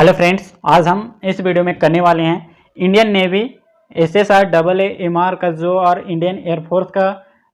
Hello friends, आज हम इस वीडियो में करने वाले हैं Indian navy SSR double MR का जो और इंडियन एयरफोर्स का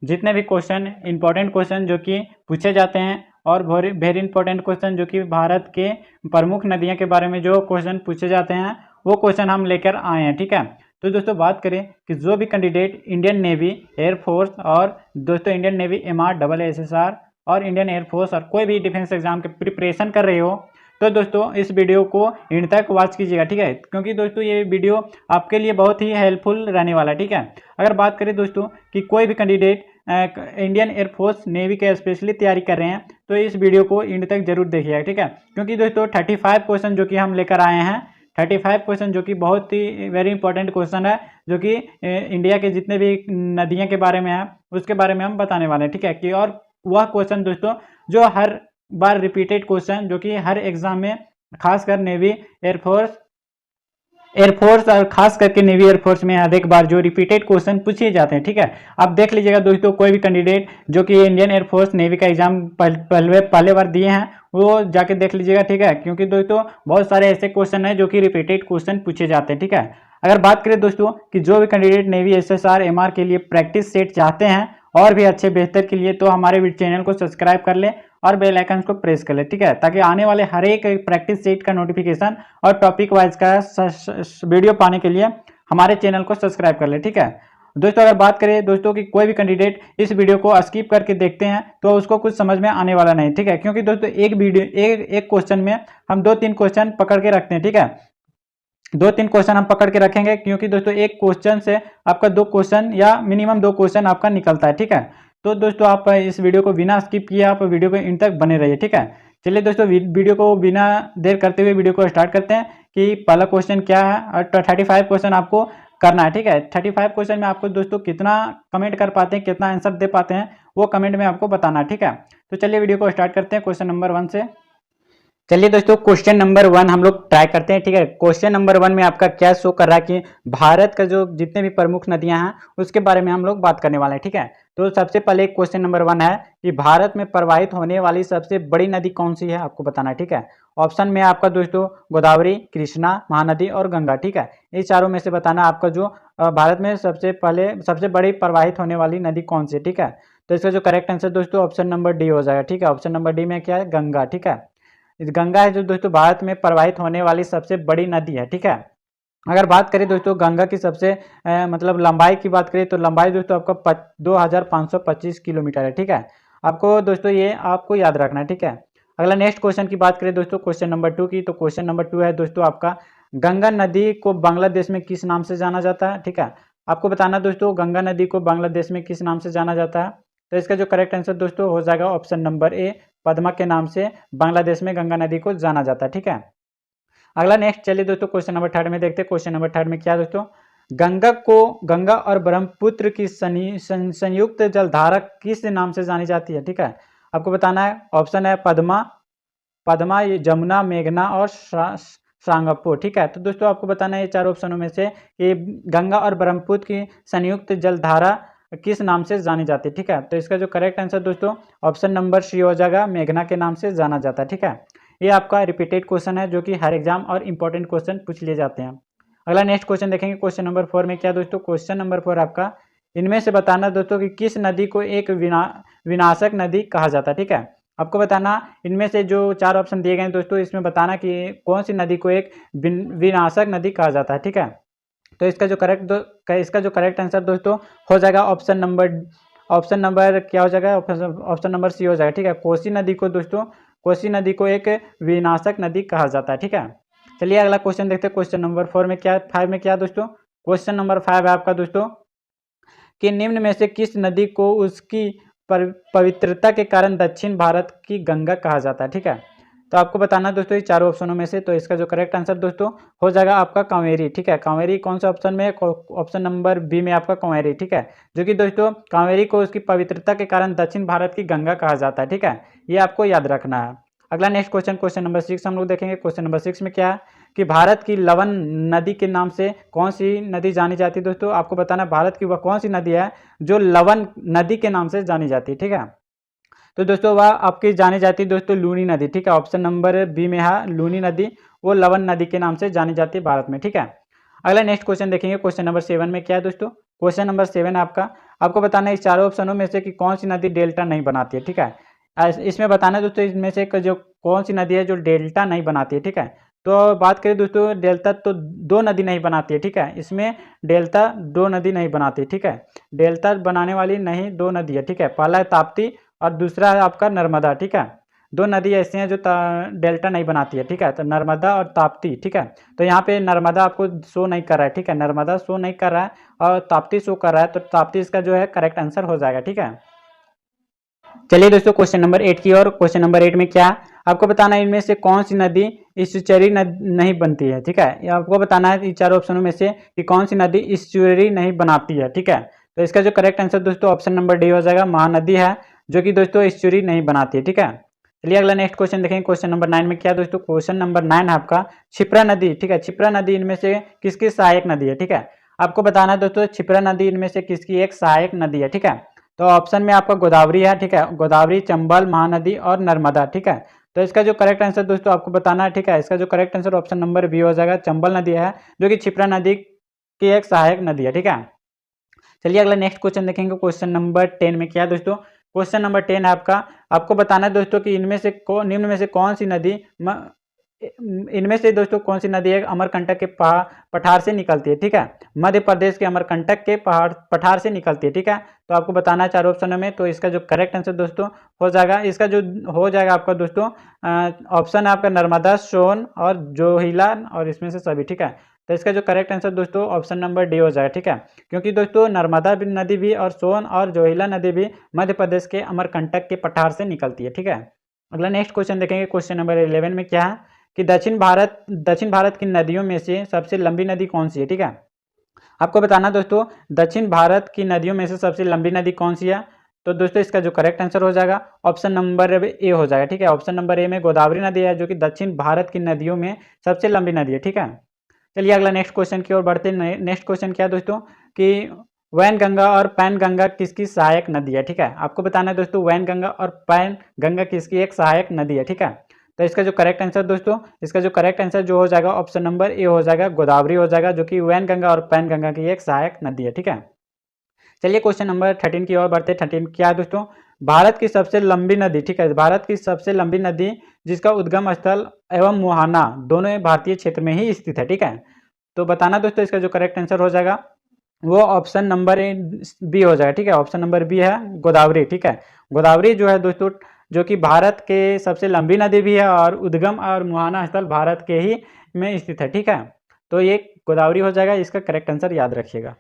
जितने भी क्वेश्चन इंपॉर्टेंट क्वेश्चन जो कि पूछे जाते हैं और वेरी इंपॉर्टेंट क्वेश्चन जो कि भारत के प्रमुख नदियों के बारे में जो क्वेश्चन पूछे जाते हैं वो क्वेश्चन हम लेकर आए हैं। ठीक है, तो दोस्तों बात करें कि जो भी कैंडिडेट इंडियन नेवी एयरफोर्स और दोस्तों Indian navy MR double SSR और इंडियन एयरफोर्स और कोई भी डिफेंस एग्जाम के प्रिपरेशन कर रहे हो तो दोस्तों इस वीडियो को एंड तक वॉच कीजिएगा। ठीक है, क्योंकि दोस्तों ये वीडियो आपके लिए बहुत ही हेल्पफुल रहने वाला है। ठीक है, अगर बात करें दोस्तों कि कोई भी कैंडिडेट इंडियन एयरफोर्स नेवी के स्पेशली तैयारी कर रहे हैं तो इस वीडियो को एंड तक जरूर देखिएगा। ठीक है, क्योंकि दोस्तों 35 क्वेश्चन जो कि हम लेकर आए हैं, 35 क्वेश्चन जो कि बहुत ही वेरी इंपॉर्टेंट क्वेश्चन है जो कि इंडिया के जितने भी नदियों के बारे में है उसके बारे में हम बताने वाले हैं। ठीक है, कि और वह क्वेश्चन दोस्तों जो हर बार रिपीटेड क्वेश्चन जो कि हर एग्जाम में खासकर नेवी एयरफोर्स और खास करके नेवी एयरफोर्स में अधिक बार जो रिपीटेड क्वेश्चन पूछे जाते हैं। ठीक है, आप देख लीजिएगा दोस्तों, कोई भी कैंडिडेट जो कि इंडियन एयरफोर्स नेवी का एग्जाम पहले बार दिए हैं वो जाके देख लीजिएगा। ठीक है, क्योंकि दोस्तों बहुत सारे ऐसे क्वेश्चन हैं जो कि रिपीटेड क्वेश्चन पूछे जाते हैं। ठीक है, अगर बात करें दोस्तों कि जो भी कैंडिडेट नेवी एसएसआर एमआर के लिए प्रैक्टिस सेट चाहते हैं और भी अच्छे बेहतर के लिए, तो हमारे चैनल को सब्सक्राइब कर ले और बेल आइकन को प्रेस कर ले। ठीक है, ताकि आने वाले हर एक प्रैक्टिस सेट का नोटिफिकेशन और टॉपिक वाइज का वीडियो पाने के लिए हमारे चैनल को सब्सक्राइब कर ले। ठीक है दोस्तों, अगर बात करें दोस्तों कि कोई भी कैंडिडेट इस वीडियो को स्किप करके देखते हैं तो उसको कुछ समझ में आने वाला नहीं। ठीक है, क्योंकि दोस्तों एक क्वेश्चन में हम 2-3 क्वेश्चन पकड़ के रखते हैं। ठीक है, 2-3 क्वेश्चन हम पकड़ के रखेंगे क्योंकि दोस्तों एक क्वेश्चन से आपका 2 क्वेश्चन या मिनिमम 2 क्वेश्चन आपका निकलता है। ठीक है, तो दोस्तों आप इस वीडियो को बिना स्किप किए आप वीडियो को इन तक बने रहिए। ठीक है, चलिए दोस्तों वीडियो को बिना देर करते हुए वीडियो को स्टार्ट करते हैं कि पहला क्वेश्चन क्या है और 35 क्वेश्चन आपको करना है। ठीक है, 35 क्वेश्चन में आपको दोस्तों कितना कमेंट कर पाते हैं, कितना आंसर दे पाते हैं वो कमेंट में आपको बताना है। ठीक है, तो चलिए वीडियो को स्टार्ट करते हैं क्वेश्चन नंबर 1 से। चलिए दोस्तों क्वेश्चन नंबर 1 हम लोग ट्राई करते हैं। ठीक है, क्वेश्चन नंबर 1 में आपका क्या शो कर रहा है कि भारत का जो जितने भी प्रमुख नदियां हैं उसके बारे में हम लोग बात करने वाले हैं। ठीक है, तो सबसे पहले क्वेश्चन नंबर 1 है कि भारत में प्रवाहित होने वाली सबसे बड़ी नदी कौन सी है, आपको बताना है। ठीक है, ऑप्शन में आपका दोस्तों गोदावरी, कृष्णा, महानदी और गंगा। ठीक है, ये चारों में से बताना आपका जो भारत में सबसे बड़ी प्रवाहित होने वाली नदी कौन सी है। ठीक है, तो इसका जो करेक्ट आंसर दोस्तों ऑप्शन नंबर डी हो जाएगा। ठीक है, ऑप्शन नंबर डी में क्या है, गंगा। ठीक है, गंगा है जो दोस्तों भारत में प्रवाहित होने वाली सबसे बड़ी नदी है। ठीक है, अगर बात करें दोस्तों गंगा की सबसे मतलब लंबाई की बात करें तो लंबाई दोस्तों आपका 2525 किलोमीटर है। ठीक है, आपको दोस्तों ये आपको याद रखना है। ठीक है, अगला नेक्स्ट क्वेश्चन की बात करें दोस्तों क्वेश्चन नंबर 2 की, तो क्वेश्चन नंबर 2 है दोस्तों आपका गंगा नदी को बांग्लादेश में किस नाम से जाना जाता है। ठीक है, आपको बताना दोस्तों गंगा नदी को बांग्लादेश में किस नाम से जाना जाता है, तो इसका जो करेक्ट आंसर दोस्तों हो जाएगा ऑप्शन नंबर ए, पद्मा के नाम से बांग्लादेश में गंगा नदी को जाना जाता है। ठीक है, अगला नेक्स्ट चलिए दोस्तों क्वेश्चन नंबर 3 में देखते हैं। क्वेश्चन नंबर 3 में क्या दोस्तों, गंगा और ब्रह्मपुत्र की संयुक्त जलधारा किस नाम से जानी जाती है। ठीक है, आपको बताना है, ऑप्शन है पद्मा, जमुना, मेघना और श्रांगपो। ठीक है, तो दोस्तों आपको बताना है ये चार ऑप्शनों में से कि गंगा और ब्रह्मपुत्र की संयुक्त जलधारा किस नाम से जानी जाती है। ठीक है, तो इसका जो करेक्ट आंसर दोस्तों ऑप्शन नंबर सी हो जाएगा, मेघना के नाम से जाना जाता है। ठीक है, ये आपका रिपीटेड क्वेश्चन है जो कि हर एग्जाम और इंपॉर्टेंट क्वेश्चन पूछ लिए जाते हैं। अगला नेक्स्ट क्वेश्चन देखेंगे क्वेश्चन नंबर 4 में क्या दोस्तों, क्वेश्चन नंबर 4 आपका इनमें से बताना दोस्तों कि किस नदी को एक विनाशक नदी कहा जाता है। ठीक है, आपको बताना इनमें से जो 4 ऑप्शन दिए गए हैं दोस्तों इसमें बताना कि कौन सी नदी को एक विनाशक नदी कहा जाता है। ठीक है, तो इसका जो करेक्ट आंसर दोस्तों हो जाएगा ऑप्शन नंबर क्या हो जाएगा, ऑप्शन नंबर सी हो जाएगा। ठीक है, कोसी नदी को एक विनाशक नदी कहा जाता है। ठीक है, चलिए अगला क्वेश्चन देखते हैं क्वेश्चन नंबर 5 में क्या दोस्तों, क्वेश्चन नंबर 5 है आपका दोस्तों कि निम्न में से किस नदी को उसकी पवित्रता के कारण दक्षिण भारत की गंगा कहा जाता है। ठीक है, तो आपको बताना दोस्तों ये चारों ऑप्शनों में से, तो इसका जो करेक्ट आंसर दोस्तों हो जाएगा आपका कावेरी। ठीक है, कावेरी कौन सा ऑप्शन में है, ऑप्शन नंबर बी में आपका कावेरी। ठीक है, जो कि दोस्तों कावेरी को उसकी पवित्रता के कारण दक्षिण भारत की गंगा कहा जाता है। ठीक है, ये आपको याद रखना है। अगला नेक्स्ट क्वेश्चन नंबर 6 हम लोग देखेंगे। क्वेश्चन नंबर 6 में क्या है कि भारत की लवन नदी के नाम से कौन सी नदी जानी जाती है। दोस्तों आपको बताना भारत की वह कौन सी नदी है जो लवन नदी के नाम से जानी जाती है। ठीक है, तो दोस्तों वह आपकी जानी जाती है दोस्तों लूनी नदी, ठीक है। ऑप्शन नंबर बी में है लूनी नदी, वो लवन नदी के नाम से जानी जाती है भारत में, ठीक है। अगला नेक्स्ट क्वेश्चन देखेंगे, क्वेश्चन नंबर 7 में क्या है दोस्तों। क्वेश्चन नंबर 7 आपको बताना है इस चारों ऑप्शनों में से कि कौन सी नदी डेल्टा नहीं बनाती है, ठीक है। इसमें बताना है दोस्तों इसमें से जो कौन सी नदी है जो डेल्टा नहीं बनाती है, ठीक है। तो बात करें दोस्तों डेल्टा, तो दो नदी नहीं बनाती है, ठीक है। इसमें डेल्टा दो नदी नहीं बनाती, ठीक है। डेल्टा बनाने वाली नहीं दो नदी है, ठीक है। पहला है ताप्ती और दूसरा है आपका नर्मदा, ठीक है। दो नदी ऐसी हैं जो डेल्टा नहीं बनाती है, ठीक है। तो नर्मदा और ताप्ती, ठीक है। तो यहाँ पे नर्मदा आपको शो नहीं कर रहा है, ठीक है। नर्मदा शो नहीं कर रहा है और ताप्ती शो कर रहा है, तो ताप्ती इसका जो है करेक्ट आंसर हो जाएगा, ठीक है। चलिए दोस्तों क्वेश्चन नंबर 8 की ओर। क्वेश्चन नंबर 8 में क्या आपको बताना है इनमें से कौन सी नदी ईस्चुरी नहीं बनती है, ठीक है। ये आपको बताना है इन चारों ऑप्शनों में से कि कौन सी नदी ईस्चुरी नहीं बनाती है, ठीक है। तो इसका जो करेक्ट आंसर दोस्तों ऑप्शन नंबर डी हो जाएगा, महानदी है जो कि दोस्तों ईस्चुरी नहीं बनाती है, ठीक है। चलिए अगला नेक्स्ट क्वेश्चन देखेंगे, क्वेश्चन नंबर 9 में क्या दोस्तों। क्वेश्चन नंबर 9 है आपका क्षिप्रा नदी, ठीक है। क्षिप्रा नदी इनमें से किसकी सहायक नदी है, ठीक है। आपको बताना है दोस्तों क्षिप्रा नदी इनमें से किसकी एक सहायक नदी है, ठीक है। तो ऑप्शन में आपका गोदावरी है, ठीक है। गोदावरी, चंबल, महानदी और नर्मदा, ठीक है। तो इसका जो करेक्ट आंसर दोस्तों आपको बताना है, ठीक है। इसका जो correct answer option number B हो जाएगा, चंबल नदी है जो कि क्षिप्रा नदी की एक सहायक नदी है, ठीक है। चलिए अगला नेक्स्ट क्वेश्चन देखेंगे, क्वेश्चन नंबर 10 में क्या दोस्तों। क्वेश्चन नंबर 10 है आपको बताना है दोस्तों कि निम्न में से कौन सी नदी इनमें से दोस्तों कौन सी नदी है अमरकंटक के पठार से निकलती है, ठीक है। मध्य प्रदेश के अमरकंटक के पठार से निकलती है, ठीक है। तो आपको बताना है चारों ऑप्शनों में, तो इसका जो करेक्ट आंसर दोस्तों हो जाएगा, इसका जो हो जाएगा आपका दोस्तों ऑप्शन है आपका नर्मदा, सोन और जोहिला और इसमें से सभी, ठीक है। तो इसका जो करेक्ट आंसर दोस्तों ऑप्शन नंबर डी हो जाएगा, ठीक है। क्योंकि दोस्तों नर्मदा नदी भी और सोन और जोहिला नदी भी मध्य प्रदेश के अमरकंटक के पठार से निकलती है, ठीक है। अगला नेक्स्ट क्वेश्चन देखेंगे, क्वेश्चन नंबर 11 में क्या है कि दक्षिण भारत की नदियों में से सबसे लंबी नदी कौन सी है, ठीक है। आपको बताना दोस्तों दक्षिण भारत की नदियों में से सबसे लंबी नदी कौन सी है। तो दोस्तों इसका जो करेक्ट आंसर हो जाएगा ऑप्शन नंबर ए हो जाएगा, ठीक है। ऑप्शन नंबर ए में गोदावरी नदी है जो कि दक्षिण भारत की नदियों में सबसे लंबी नदी है, ठीक है। चलिए अगला नेक्स्ट क्वेश्चन की ओर बढ़ते हैं। नेक्स्ट क्वेश्चन क्या है दोस्तों कि वैनगंगा और पैनगंगा किसकी सहायक नदी है, ठीक है। आपको बताना है दोस्तों वैनगंगा और पैनगंगा किसकी एक सहायक नदी है, ठीक है। तो इसका जो करेक्ट आंसर दोस्तों इसका जो करेक्ट आंसर जो हो जाएगा ऑप्शन नंबर ए हो जाएगा, गोदावरी हो जाएगा जो कि वैनगंगा और पैनगंगा की एक सहायक नदी है, ठीक है। चलिए क्वेश्चन नंबर 13 की ओर बढ़ते हैं। 13 क्या है दोस्तों भारत की सबसे लंबी नदी, ठीक है। भारत की सबसे लंबी नदी जिसका उद्गम स्थल एवं मुहाना दोनों भारतीय क्षेत्र में ही स्थित है, ठीक है। तो बताना दोस्तों इसका जो करेक्ट आंसर हो जाएगा वो ऑप्शन नंबर बी हो जाएगा, ठीक है। ऑप्शन नंबर बी है गोदावरी, ठीक है। गोदावरी जो है दोस्तों जो कि भारत के सबसे लंबी नदी भी है और उद्गम और मुहाना स्थल भारत के ही में स्थित है, ठीक है। तो ये गोदावरी हो जाएगा, इसका करेक्ट आंसर याद रखिएगा।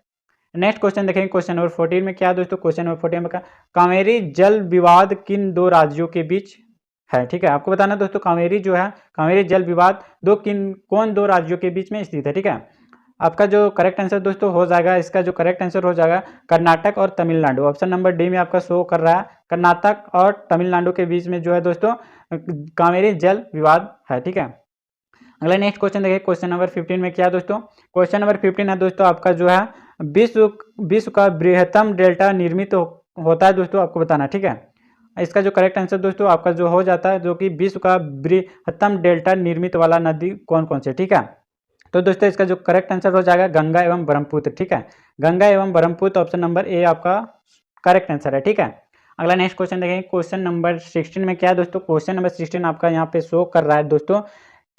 नेक्स्ट क्वेश्चन देखेंगे, क्वेश्चन नंबर 14 में क्या दोस्तों। क्वेश्चन नंबर 14 में कावेरी जल विवाद किन दो राज्यों के बीच है, ठीक है। आपको बताना दोस्तों कावेरी जो है कावेरी जल विवाद कौन दो राज्यों के बीच में स्थित है, ठीक है। आपका जो करेक्ट आंसर दोस्तों हो जाएगा, इसका जो करेक्ट आंसर हो जाएगा कर्नाटक और तमिलनाडु। ऑप्शन नंबर डी में आपका शो कर रहा है कर्नाटक और तमिलनाडु के बीच में जो है दोस्तों कावेरी जल विवाद है, ठीक है। अगला नेक्स्ट क्वेश्चन देखिए, क्वेश्चन नंबर 15 में क्या है दोस्तों। क्वेश्चन नंबर 15 है दोस्तों आपका जो है विश्व का बृहत्तम डेल्टा निर्मित होता है दोस्तों, आपको बताना, ठीक है। इसका जो करेक्ट आंसर दोस्तों आपका जो हो जाता है जो कि विश्व का बृहत्तम डेल्टा निर्मित वाला नदी कौन कौन से, ठीक है। तो दोस्तों इसका जो करेक्ट आंसर हो जाएगा गंगा एवं ब्रह्मपुत्र, ठीक है। गंगा एवं ब्रह्मपुत्र ऑप्शन नंबर ए आपका करेक्ट आंसर है, ठीक है। अगला नेक्स्ट क्वेश्चन देखेंगे, क्वेश्चन नंबर 16 में क्या है दोस्तों। क्वेश्चन नंबर 16 आपका यहाँ पे शो कर रहा है दोस्तों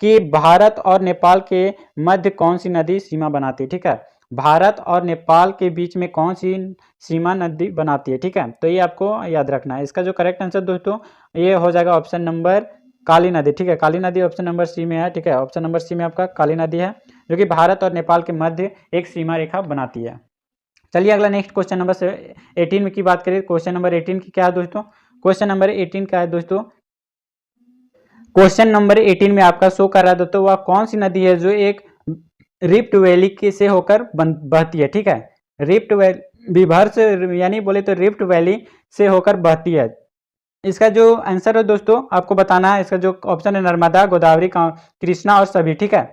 कि भारत और नेपाल के मध्य कौन सी नदी सीमा बनाती है, ठीक है। भारत और नेपाल के बीच में कौन सी सीमा नदी बनाती है, ठीक है। तो ये आपको याद रखना है। इसका जो करेक्ट आंसर दोस्तों ये हो जाएगा ऑप्शन नंबर काली नदी, ठीक है। काली नदी ऑप्शन नंबर सी में है, ठीक है। ऑप्शन नंबर सी में आपका काली नदी है जो कि भारत और नेपाल के मध्य एक सीमा रेखा बनाती है। चलिए अगला नेक्स्ट क्वेश्चन नंबर 18 में की बात करें। क्वेश्चन नंबर 18 की क्या है दोस्तों। क्वेश्चन नंबर 18 क्या है दोस्तों। क्वेश्चन नंबर 18 में आपका शो कर रहा है दोस्तों वह कौन सी नदी है जो एक रिफ्ट वैली से होकर बहती है, ठीक है। रिफ्ट वैली विभर से यानी बोले तो रिफ्ट वैली से होकर बहती है। इसका जो आंसर है दोस्तों आपको बताना है। इसका जो ऑप्शन है नर्मदा, गोदावरी, कृष्णा और सभी, ठीक है।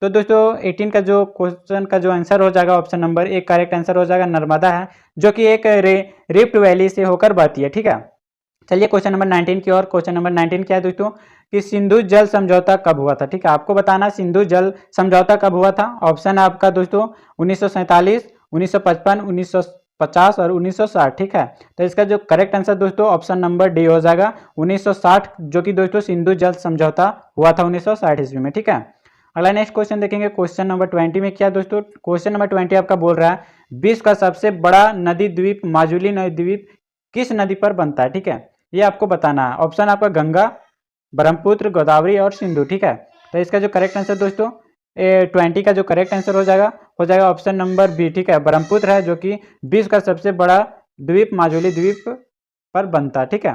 तो दोस्तों 18 का जो क्वेश्चन का जो आंसर हो जाएगा ऑप्शन नंबर एक करेक्ट आंसर हो जाएगा नर्मदा है जो कि एक रिफ्ट वैली से होकर बहती है, ठीक है। चलिए क्वेश्चन नंबर 19 की ओर। क्वेश्चन नंबर 19 क्या है दोस्तों कि सिंधु जल समझौता कब हुआ था। ठीक है, आपको बताना सिंधु जल समझौता कब हुआ था। ऑप्शन है आपका दोस्तों 1947, 1955, 1950 और 1960। ठीक है, तो इसका जो करेक्ट आंसर दोस्तों ऑप्शन नंबर डी हो जाएगा 1960, जो कि दोस्तों सिंधु जल समझौता हुआ था 1960 ईस्वी में। ठीक है, अगला नेक्स्ट क्वेश्चन देखेंगे। क्वेश्चन नंबर 20 में क्या दोस्तों, क्वेश्चन नंबर 20 आपका बोल रहा है विश्व का सबसे बड़ा नदी द्वीप माजुली नदी द्वीप किस नदी पर बनता है। ठीक है, ये आपको बताना है। ऑप्शन आपका गंगा, ब्रह्मपुत्र, गोदावरी और सिंधु। ठीक है, तो इसका जो करेक्ट आंसर दोस्तों 20 का जो करेक्ट आंसर हो जाएगा ऑप्शन नंबर बी। ठीक है, ब्रह्मपुत्र है जो कि विश्व का सबसे बड़ा द्वीप माजुली द्वीप पर बनता है। ठीक है,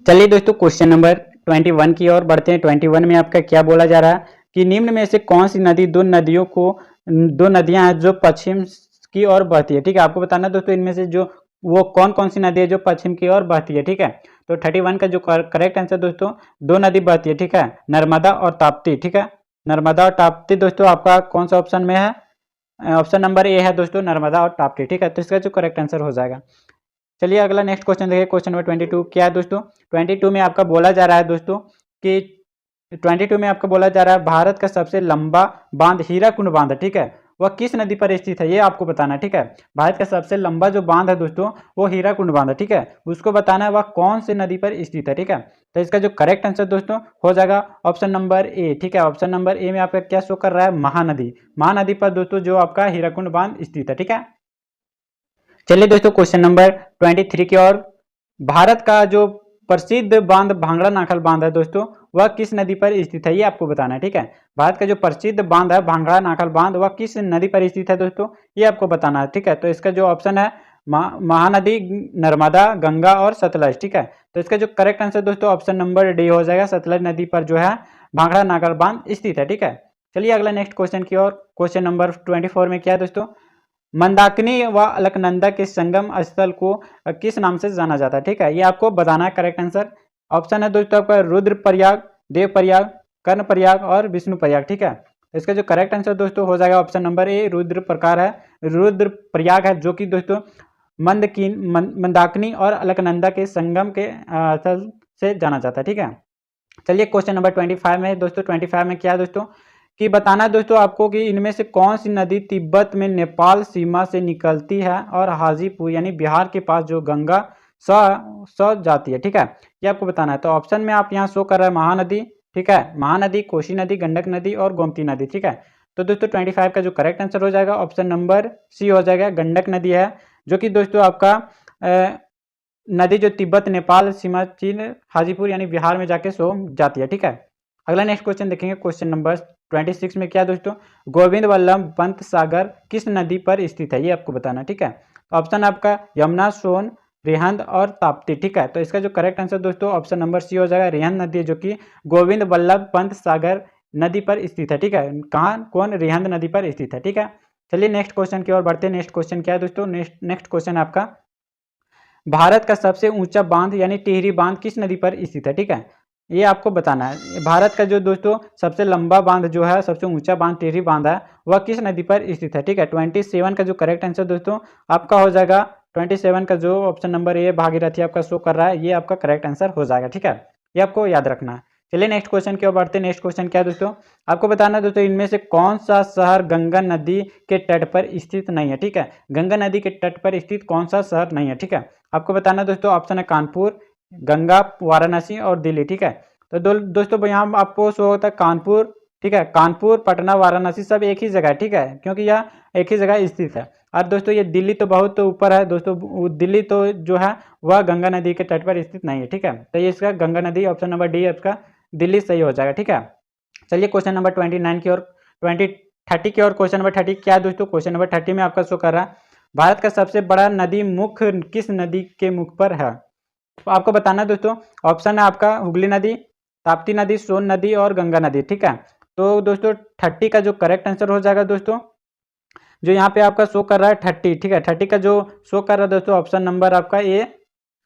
चलिए दोस्तों क्वेश्चन नंबर 21 की ओर बढ़ते हैं। 21 में आपका क्या बोला जा रहा है कि निम्न में से कौन सी नदी दो नदियां हैं जो पश्चिम की ओर बहती है। ठीक है, आपको बताना दोस्तों इनमें से जो वो कौन कौन सी नदी है जो पश्चिम की ओर बहती है। ठीक है, तो 31 का जो करेक्ट आंसर दोस्तों दो नदी बहती है। ठीक है, नर्मदा और ताप्ती। ठीक है, नर्मदा और ताप्ती दोस्तों आपका कौन सा ऑप्शन में है, ऑप्शन नंबर ए है दोस्तों नर्मदा और ताप्ती। ठीक है, तो इसका जो करेक्ट आंसर हो जाएगा। चलिए अगला नेक्स्ट क्वेश्चन देखिए। क्वेश्चन नंबर 22 क्या है दोस्तों, 22 में आपका बोला जा रहा है दोस्तों कि 22 में आपको बोला जा रहा है भारत का सबसे लंबा बांध हीराकुंड बांध। ठीक है, वह किस नदी पर स्थित है ये आपको बताना है। ठीक है, भारत का सबसे लंबा जो बांध है दोस्तों वो हीराकुंड बांध है। ठीक है, उसको बताना है वह कौन से नदी पर स्थित है। ठीक है, तो इसका जो करेक्ट आंसर दोस्तों हो जाएगा ऑप्शन नंबर ए। ठीक है, ऑप्शन नंबर ए में आपका क्या शो कर रहा है, महानदी। महानदी पर दोस्तों जो आपका हीराकुंड बांध स्थित है। ठीक है, चलिए दोस्तों क्वेश्चन नंबर 23 की ओर। भारत का जो प्रसिद्ध बांध भांगड़ा नाखल बांध है दोस्तों वह किस नदी पर स्थित है ये आपको बताना है। ठीक है, भारत का जो प्रसिद्ध बांध है भांगड़ा नाखल बांध वह किस नदी पर स्थित है दोस्तों ये आपको बताना है। ठीक है, तो इसका जो ऑप्शन है महानदी, नर्मदा, गंगा और सतलज। ठीक है, तो इसका जो करेक्ट आंसर दोस्तों ऑप्शन नंबर डी हो जाएगा, सतलज नदी पर जो है भांगड़ा नाखल बांध स्थित है। ठीक है, चलिए अगला नेक्स्ट क्वेश्चन की ओर। क्वेश्चन नंबर 24 में क्या है दोस्तों, मंदाकिनी व अलकनंदा के संगम स्थल को किस नाम से जाना जाता है। ठीक है, ये आपको बताना है करेक्ट आंसर। ऑप्शन है दोस्तों आपका रुद्रप्रयाग, देवप्रयाग, कर्णप्रयाग और विष्णुप्रयाग। ठीक है, इसका जो करेक्ट आंसर दोस्तों हो जाएगा ऑप्शन नंबर ए, रुद्र प्रकार है, रुद्रप्रयाग है, जो कि दोस्तों मंदाकिनी और अलकनंदा के संगम के स्थल से जाना जाता है। ठीक है, चलिए क्वेश्चन नंबर 25 में दोस्तों। 25 में क्या है दोस्तों कि बताना है दोस्तों आपको कि इनमें से कौन सी नदी तिब्बत में नेपाल सीमा से निकलती है और हाजीपुर यानी बिहार के पास जो गंगा स जाती है। ठीक है, ये आपको बताना है। तो ऑप्शन में आप यहाँ शो कर रहे हैं महानदी। ठीक है, महानदी, कोसी नदी, गंडक नदी और गोमती नदी। ठीक है, तो दोस्तों 25 का जो करेक्ट आंसर हो जाएगा ऑप्शन नंबर सी हो जाएगा, गंडक नदी है, जो कि दोस्तों आपका नदी जो तिब्बत नेपाल सीमा चीन हाजीपुर यानी बिहार में जाके सो जाती है। ठीक है, अगला नेक्स्ट क्वेश्चन देखेंगे। क्वेश्चन नंबर 26 में क्या दोस्तों, गोविंद वल्लभ पंत सागर किस नदी पर स्थित है ये आपको बताना। ठीक है, ऑप्शन आपका यमुना, सोन, रिहंद और ताप्ती। ठीक है, तो इसका जो करेक्ट आंसर दोस्तों ऑप्शन नंबर सी हो जाएगा, रिहंद नदी, जो कि गोविंद वल्लभ पंत सागर नदी पर स्थित है। ठीक है, कहाँ, कौन, रिहंद नदी पर स्थित है। ठीक है, चलिए नेक्स्ट क्वेश्चन की ओर बढ़ते हैं। नेक्स्ट क्वेश्चन क्या है दोस्तों, नेक्स्ट क्वेश्चन आपका भारत का सबसे ऊंचा बांध यानी टिहरी बांध किस नदी पर स्थित है। ठीक है, ये आपको बताना है। भारत का जो दोस्तों सबसे लंबा बांध जो है, सबसे ऊंचा बांध टिहरी बांध है, वह किस नदी पर स्थित है। ठीक है, 27 का जो करेक्ट आंसर दोस्तों आपका हो जाएगा 27 का जो ऑप्शन नंबर ए भागीरथी आपका शो कर रहा है, ये आपका करेक्ट आंसर हो जाएगा। ठीक है, ये आपको याद रखना है। चलिए नेक्स्ट क्वेश्चन की ओर बढ़ते हैं। नेक्स्ट क्वेश्चन क्या है दोस्तों, आपको बताना है दोस्तों इनमें से कौन सा शहर गंगा नदी के तट पर स्थित नहीं है। ठीक है, गंगा नदी के तट पर स्थित कौन सा शहर नहीं है। ठीक है, आपको बताना है दोस्तों ऑप्शन है कानपुर, गंगा, वाराणसी और दिल्ली। ठीक है, तो दोस्तों यहाँ आपको शो होता है कानपुर। ठीक है, कानपुर, पटना, वाराणसी सब एक ही जगह है। ठीक है, क्योंकि यह एक ही जगह स्थित है। और दोस्तों ये दिल्ली तो बहुत ऊपर है दोस्तों, दिल्ली तो जो है वह गंगा नदी के तट पर स्थित नहीं है। ठीक है, तो ये इसका गंगा नदी, ऑप्शन नंबर डी आपका दिल्ली सही हो जाएगा। ठीक है, चलिए क्वेश्चन नंबर 29 की ओर, 30 की ओर। क्वेश्चन नंबर 30 क्या है दोस्तों, क्वेश्चन नंबर 30 में आपका शो कर रहा है भारत का सबसे बड़ा नदी मुख किस नदी के मुख पर है। तो आपको बताना है दोस्तों, ऑप्शन है आपका हुगली नदी, ताप्ती नदी, सोन नदी और गंगा नदी। ठीक है, तो दोस्तों 30 का जो करेक्ट आंसर हो जाएगा दोस्तों, जो यहाँ पे आपका शो कर रहा है 30। ठीक है, 30 का जो शो कर रहा है दोस्तों ऑप्शन नंबर आपका ए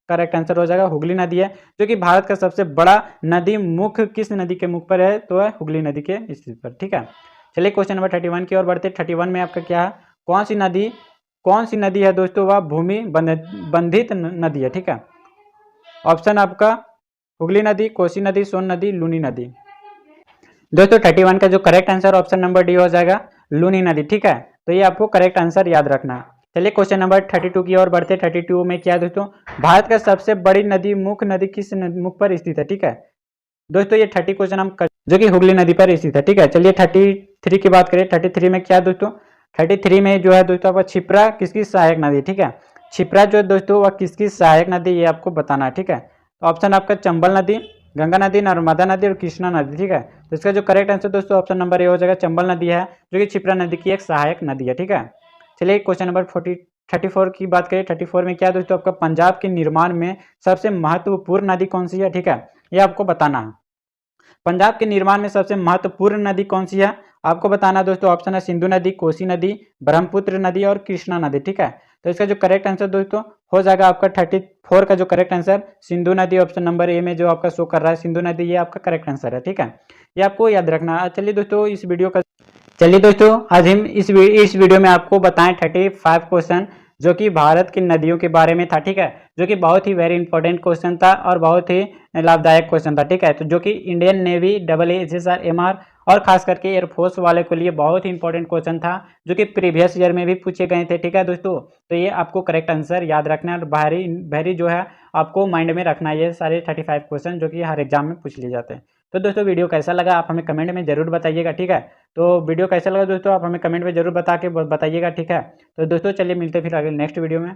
करेक्ट आंसर हो जाएगा, हुगली नदी है, जो कि भारत का सबसे बड़ा नदी मुख किस नदी के मुख पर है, तो है हुगली नदी के स्थिति पर। ठीक है, चलिए क्वेश्चन नंबर 31 की ओर बढ़ते। 31 में आपका क्या है, कौन सी नदी है दोस्तों, वह भूमि बंधित नदी है। ठीक है, ऑप्शन आपका हुगली नदी, कोसी नदी, सोन नदी, लूनी नदी। दोस्तों 31 का जो correct answer option number D हो जाएगा, लूनी नदी। ठीक है, तो ये आपको करेक्ट आंसर याद रखना है। चलिए क्वेश्चन नंबर 32 की ओर बढ़ते। 32 में क्या दोस्तों, भारत का सबसे बड़ी नदी मुख्य नदी किस मुख पर स्थित है। ठीक है दोस्तों, ये 30 क्वेश्चन हम कर, जो कि हुगली नदी पर स्थित है। ठीक है, चलिए 33 की बात करें। 33 में क्या दोस्तों, 33 में जो है दोस्तों आपका छिप्रा किसकी सहायक नदी। ठीक है, छिप्रा जो दोस्तों वह किसकी सहायक नदी, ये आपको बताना है। ठीक है, तो ऑप्शन आपका चंबल नदी, गंगा नदी, नर्मदा नदी और कृष्णा नदी। ठीक है, तो इसका जो करेक्ट आंसर दोस्तों ऑप्शन नंबर ए हो जाएगा, चंबल नदी है, जो कि छिप्रा नदी की एक सहायक नदी है। ठीक है, चलिए क्वेश्चन नंबर 34 की बात करें। 34 में क्या दोस्तों, आपका पंजाब के निर्माण में सबसे महत्वपूर्ण नदी कौन सी है। ठीक है, ये आपको बताना है। पंजाब के निर्माण में सबसे महत्वपूर्ण नदी कौन सी है, आपको बताना दोस्तों। ऑप्शन है सिंधु नदी, कोसी नदी, ब्रह्मपुत्र नदी और कृष्णा नदी। ठीक है, तो इसका जो करेक्ट आंसर दोस्तों हो जाएगा आपका 34 का जो करेक्ट आंसर सिंधु नदी, ऑप्शन नंबर ए में जो आपका शो कर रहा है सिंधु नदी, ये आपका करेक्ट आंसर है। ठीक है, ये आपको याद रखना है। चलिए दोस्तों इस वीडियो का, चलिए दोस्तों आज हम इस वीडियो में आपको बताएं 35 क्वेश्चन जो कि भारत की नदियों के बारे में था। ठीक है, जो कि बहुत ही वेरी इंपॉर्टेंट क्वेश्चन था और बहुत ही लाभदायक क्वेश्चन था। ठीक है, तो जो कि इंडियन नेवी, AASSR, MR और खास करके एयरफोर्स वाले के लिए बहुत ही इंपॉर्टेंट क्वेश्चन था, जो कि प्रीवियस ईयर में भी पूछे गए थे। ठीक है दोस्तों, तो ये आपको करेक्ट आंसर याद रखना है और भारी जो है आपको माइंड में रखना है ये सारे 35 क्वेश्चन जो कि हर एग्जाम में पूछ लिए जाते हैं। तो दोस्तों वीडियो कैसा लगा आप हमें कमेंट में जरूर बताइएगा। ठीक है, तो वीडियो कैसा लगा दोस्तों आप हमें कमेंट में जरूर बताइएगा। ठीक है, तो दोस्तों चलिए मिलते हैं फिर अगले नेक्स्ट वीडियो में।